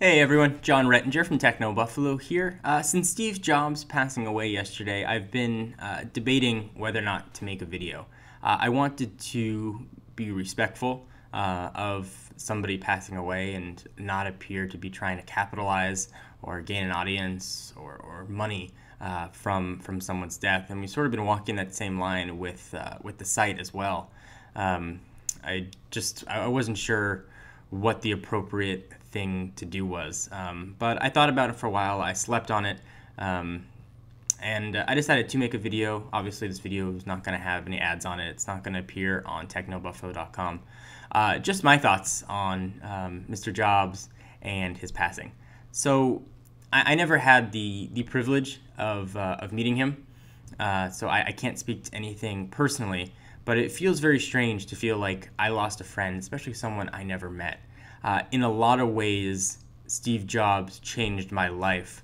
Hey everyone, John Rettinger from Techno Buffalo here. Since Steve Jobs passing away yesterday, I've been debating whether or not to make a video. I wanted to be respectful of somebody passing away and not appear to be trying to capitalize or gain an audience or money from someone's death. And we've sort of been walking that same line with the site as well. I wasn't sure what the appropriate thing to do was. But I thought about it for a while. I slept on it. And I decided to make a video. Obviously, this video is not going to have any ads on it. It's not going to appear on technobuffalo.com. Just my thoughts on Mr. Jobs and his passing. So I never had the privilege of meeting him. So I can't speak to anything personally. But it feels very strange to feel like I lost a friend, especially someone I never met. In a lot of ways, Steve Jobs changed my life.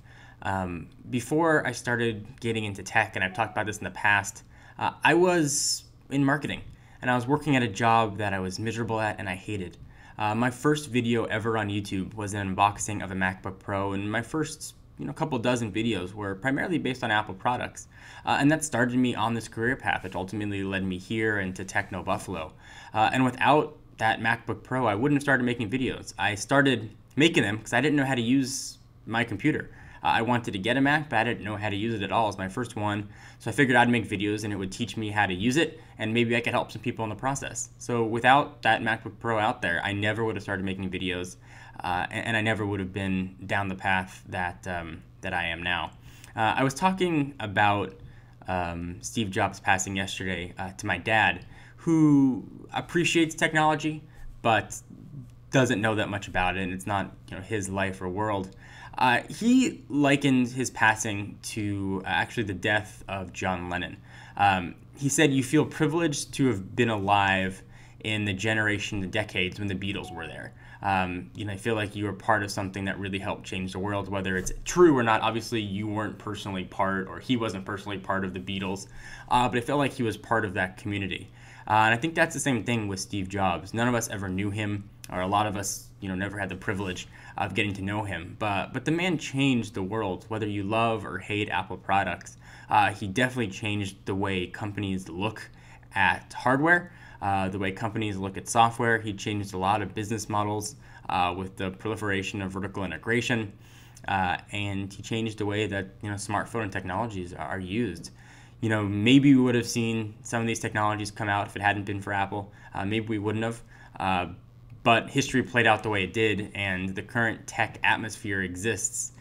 Before I started getting into tech, and I've talked about this in the past, I was in marketing, and I was working at a job that I was miserable at and I hated. My first video ever on YouTube was an unboxing of a MacBook Pro, and my first couple dozen videos were primarily based on Apple products. And that started me on this career path, which ultimately led me here into Techno Buffalo. And without that MacBook Pro, I wouldn't have started making videos. I started making them because I didn't know how to use my computer. I wanted to get a Mac, but I didn't know how to use it at all. It was my first one. So I figured I'd make videos and it would teach me how to use it, and maybe I could help some people in the process. So without that MacBook Pro out there, I never would have started making videos, and I never would have been down the path that I am now. I was talking about Steve Jobs passing yesterday to my dad, who appreciates technology, but doesn't know that much about it, and it's not his life or world. He likened his passing to actually the death of John Lennon. He said, "You feel privileged to have been alive in the generation, the decades when the Beatles were there. I feel like you were part of something that really helped change the world, whether it's true or not. Obviously, you weren't personally part, or he wasn't personally part of the Beatles, but I felt like he was part of that community." And I think that's the same thing with Steve Jobs. None of us ever knew him, or a lot of us, never had the privilege of getting to know him. But the man changed the world, whether you love or hate Apple products. He definitely changed the way companies look at hardware, the way companies look at software. He changed a lot of business models with the proliferation of vertical integration, and he changed the way that smartphone technologies are used. Maybe we would have seen some of these technologies come out if it hadn't been for Apple. Maybe we wouldn't have. But history played out the way it did, and the current tech atmosphere exists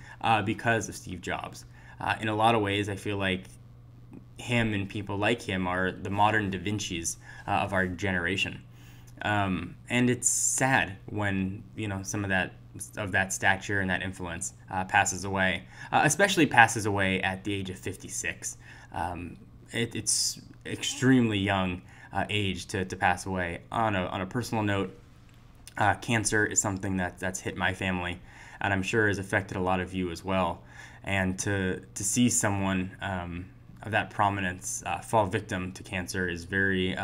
because of Steve Jobs. In a lot of ways, I feel like him and people like him are the modern Da Vinci's of our generation. And it's sad when some of that stature and that influence passes away, especially passes away at the age of 56. It's extremely young age to pass away. On a personal note, cancer is something that's hit my family, and I'm sure has affected a lot of you as well. And to see someone of that prominence fall victim to cancer is very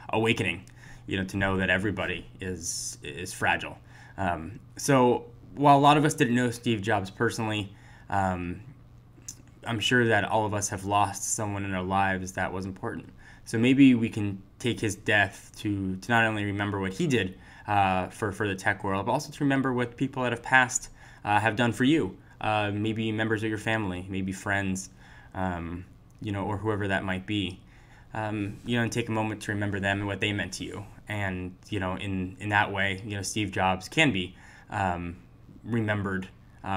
awakening. To know that everybody is fragile. So while a lot of us didn't know Steve Jobs personally, I'm sure that all of us have lost someone in our lives that was important. So maybe we can take his death to not only remember what he did for the tech world, but also to remember what people that have passed have done for you. Maybe members of your family, maybe friends, or whoever that might be. And take a moment to remember them and what they meant to you. And, in that way, Steve Jobs can be remembered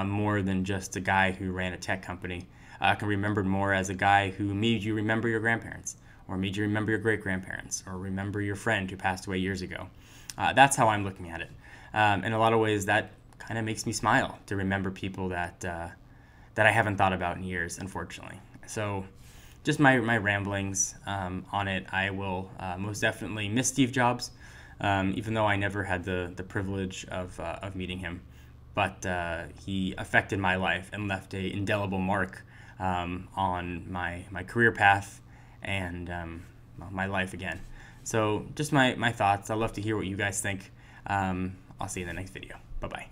more than just a guy who ran a tech company. Can be remembered more as a guy who made you remember your grandparents, or made you remember your great-grandparents, or remember your friend who passed away years ago. That's how I'm looking at it. In a lot of ways, that kind of makes me smile to remember people that I haven't thought about in years, unfortunately. So just my ramblings on it. I will most definitely miss Steve Jobs, even though I never had the privilege of meeting him. But he affected my life and left an indelible mark on my career path and my life again. So just my thoughts. I'd love to hear what you guys think. I'll see you in the next video. Bye-bye.